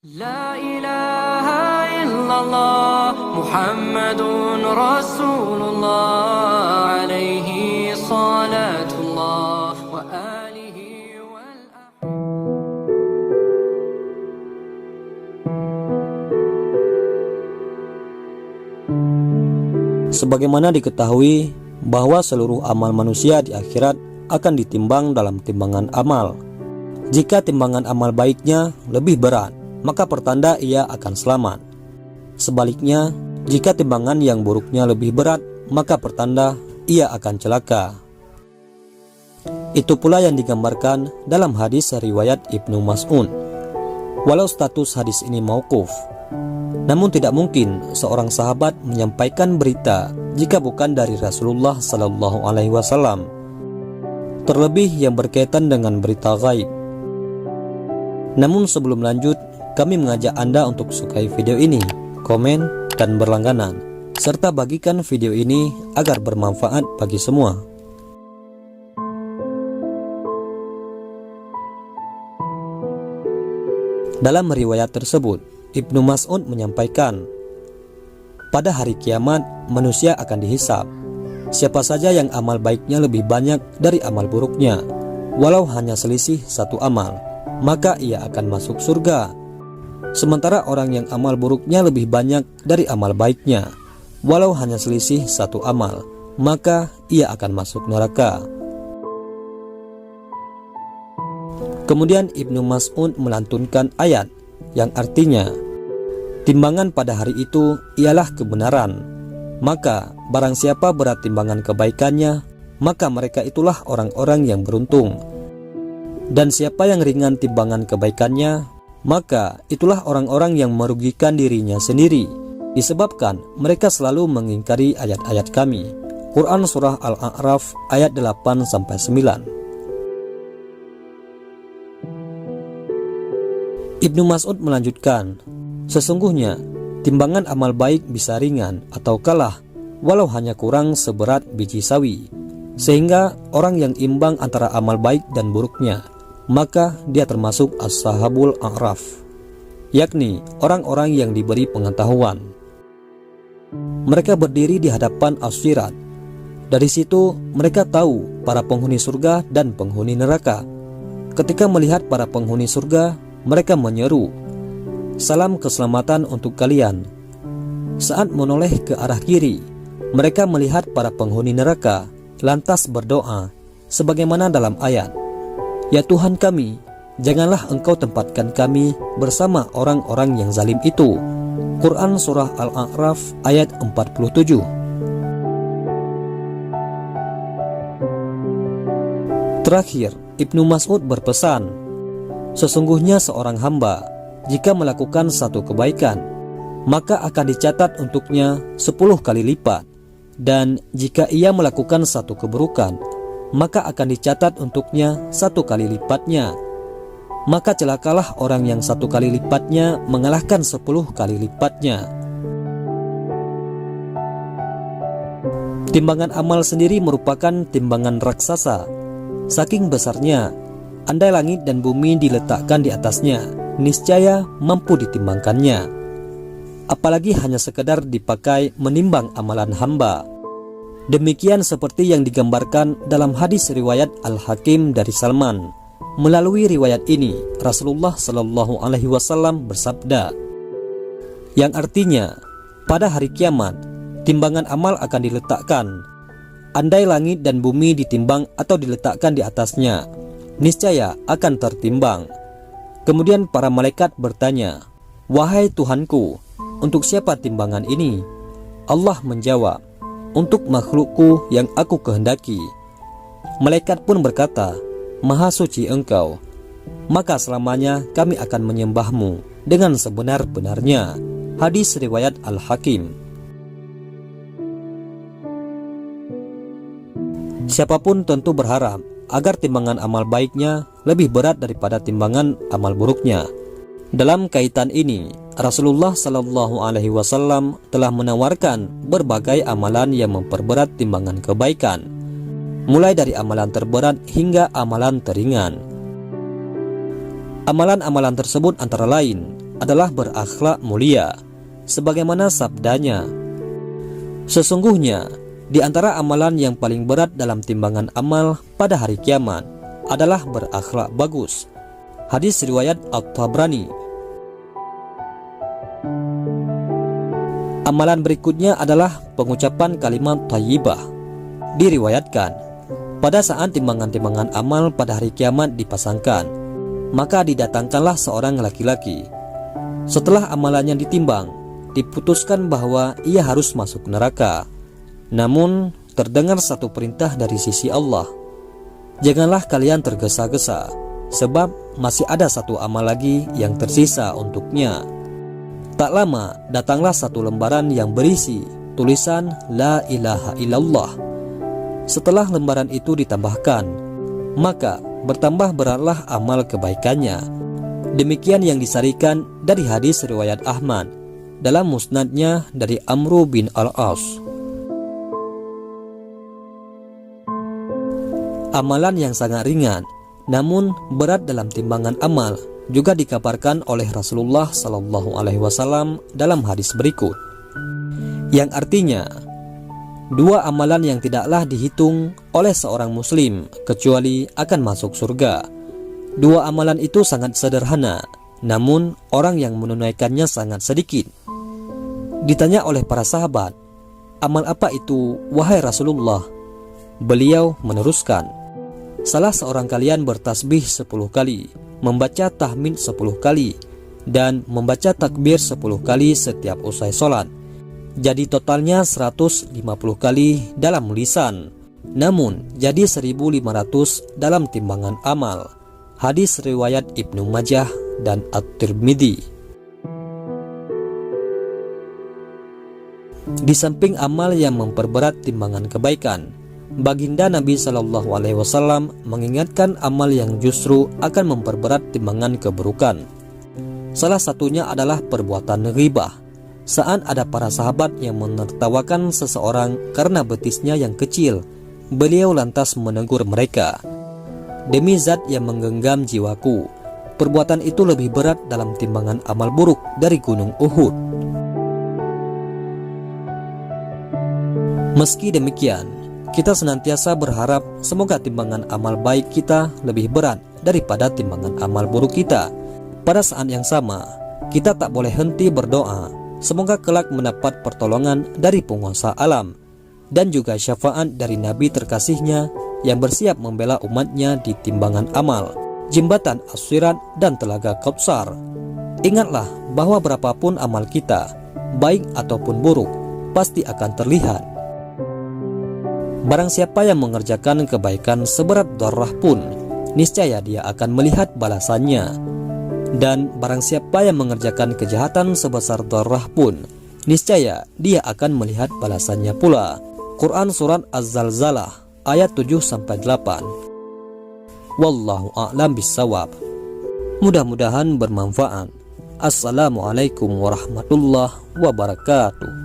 La ilaha illallah Muhammadun Rasulullah alaihi salatullah wa alihi wal Sebagaimana diketahui bahwa seluruh amal manusia di akhirat akan ditimbang dalam timbangan amal. Jika timbangan amal baiknya lebih berat, maka pertanda ia akan selamat. Sebaliknya, jika timbangan yang buruknya lebih berat, maka pertanda ia akan celaka. Itu pula yang digambarkan dalam hadis riwayat Ibnu Mas'ud. Walau status hadis ini mauquf, namun tidak mungkin seorang sahabat menyampaikan berita jika bukan dari Rasulullah Sallallahu Alaihi Wasallam, terlebih yang berkaitan dengan berita gaib. Namun sebelum lanjut, kami mengajak Anda untuk sukai video ini, komen, dan berlangganan, serta bagikan video ini agar bermanfaat bagi semua. Dalam riwayat tersebut, Ibnu Mas'ud menyampaikan, pada hari kiamat manusia akan dihisab. Siapa saja yang amal baiknya lebih banyak dari amal buruknya, walau hanya selisih satu amal, maka ia akan masuk surga. Sementara orang yang amal buruknya lebih banyak dari amal baiknya, walau hanya selisih satu amal, maka ia akan masuk neraka. Kemudian Ibnu Mas'ud melantunkan ayat yang artinya, timbangan pada hari itu ialah kebenaran. Maka barang siapa berat timbangan kebaikannya, maka mereka itulah orang-orang yang beruntung. Dan siapa yang ringan timbangan kebaikannya, maka itulah orang-orang yang merugikan dirinya sendiri, disebabkan mereka selalu mengingkari ayat-ayat kami. Quran Surah Al-A'raf ayat 8-9. Ibnu Mas'ud melanjutkan, sesungguhnya timbangan amal baik bisa ringan atau kalah, walau hanya kurang seberat biji sawi, sehingga orang yang imbang antara amal baik dan buruknya, maka dia termasuk As-Sahabul A'raf, yakni orang-orang yang diberi pengetahuan. Mereka berdiri di hadapan As-Sirat. Dari situ mereka tahu para penghuni surga dan penghuni neraka. Ketika melihat para penghuni surga, mereka menyeru, "Salam keselamatan untuk kalian." Saat menoleh ke arah kiri, mereka melihat para penghuni neraka, lantas berdoa sebagaimana dalam ayat, "Ya Tuhan kami, janganlah Engkau tempatkan kami bersama orang-orang yang zalim itu." Quran Surah Al-A'raf ayat 47. Terakhir, Ibnu Mas'ud berpesan, sesungguhnya seorang hamba jika melakukan satu kebaikan, maka akan dicatat untuknya 10 kali lipat, dan jika ia melakukan satu keburukan, maka akan dicatat untuknya 1 kali lipatnya. Maka celakalah orang yang 1 kali lipatnya mengalahkan 10 kali lipatnya. Timbangan amal sendiri merupakan timbangan raksasa. Saking besarnya, andai langit dan bumi diletakkan di atasnya, niscaya mampu ditimbangkannya. Apalagi hanya sekedar dipakai menimbang amalan hamba. Demikian seperti yang digambarkan dalam hadis riwayat Al-Hakim dari Salman. Melalui riwayat ini, Rasulullah Shallallahu Alaihi Wasallam bersabda, yang artinya, pada hari kiamat, timbangan amal akan diletakkan. Andai langit dan bumi ditimbang atau diletakkan di atasnya, niscaya akan tertimbang. Kemudian para malaikat bertanya, "Wahai Tuhanku, untuk siapa timbangan ini?" Allah menjawab, "Untuk makhlukku yang aku kehendaki." Malaikat pun berkata, "Maha suci Engkau, maka selamanya kami akan menyembahmu dengan sebenar-benarnya." Hadis riwayat Al-Hakim. Siapapun tentu berharap agar timbangan amal baiknya lebih berat daripada timbangan amal buruknya. Dalam kaitan ini, Rasulullah Sallallahu Alaihi Wasallam telah menawarkan berbagai amalan yang memperberat timbangan kebaikan, mulai dari amalan terberat hingga amalan teringan. Amalan-amalan tersebut antara lain adalah berakhlak mulia, sebagaimana sabdanya, "Sesungguhnya di antara amalan yang paling berat dalam timbangan amal pada hari kiamat adalah berakhlak bagus." Hadis riwayat At-Tabrani. Amalan berikutnya adalah pengucapan kalimat thayyibah. Diriwayatkan, pada saat timbangan-timbangan amal pada hari kiamat dipasangkan, maka didatangkanlah seorang laki-laki. Setelah amalannya ditimbang, diputuskan bahwa ia harus masuk neraka. Namun terdengar satu perintah dari sisi Allah, "Janganlah kalian tergesa-gesa, sebab masih ada satu amal lagi yang tersisa untuknya." Tak lama datanglah satu lembaran yang berisi tulisan La ilaha illallah. Setelah lembaran itu ditambahkan, maka bertambah beratlah amal kebaikannya. Demikian yang disarikan dari hadis riwayat Ahmad dalam musnadnya dari Amru bin Al-As. Amalan yang sangat ringan namun berat dalam timbangan amal juga dikabarkan oleh Rasulullah SAW dalam hadis berikut, yang artinya, dua amalan yang tidaklah dihitung oleh seorang muslim kecuali akan masuk surga. Dua amalan itu sangat sederhana, namun orang yang menunaikannya sangat sedikit. Ditanya oleh para sahabat, "Amal apa itu, wahai Rasulullah?" Beliau meneruskan, "Salah seorang kalian bertasbih 10 kali, membaca tahmid 10 kali, dan membaca takbir 10 kali setiap usai sholat. Jadi totalnya 150 kali dalam lisan, namun jadi 1500 dalam timbangan amal." Hadis riwayat Ibnu Majah dan At-Tirmidzi. Di samping amal yang memperberat timbangan kebaikan, Baginda Nabi SAW mengingatkan amal yang justru akan memperberat timbangan keburukan. Salah satunya adalah perbuatan ghibah. Saat ada para sahabat yang menertawakan seseorang karena betisnya yang kecil, beliau lantas menegur mereka, "Demi zat yang menggenggam jiwaku, perbuatan itu lebih berat dalam timbangan amal buruk dari gunung Uhud." Meski demikian, kita senantiasa berharap semoga timbangan amal baik kita lebih berat daripada timbangan amal buruk kita. Pada saat yang sama, kita tak boleh henti berdoa semoga kelak mendapat pertolongan dari penguasa alam dan juga syafaat dari Nabi terkasihnya yang bersiap membela umatnya di timbangan amal, jembatan As-Sirat dan telaga Kautsar. Ingatlah bahwa berapapun amal kita, baik ataupun buruk, pasti akan terlihat. Barang siapa yang mengerjakan kebaikan seberat darah pun, niscaya dia akan melihat balasannya. Dan barang siapa yang mengerjakan kejahatan sebesar darah pun, niscaya dia akan melihat balasannya pula. Quran Surat Az-Zalzalah ayat 7-8. Wallahu a'lam bissawab. Mudah-mudahan bermanfaat. Assalamualaikum warahmatullahi wabarakatuh.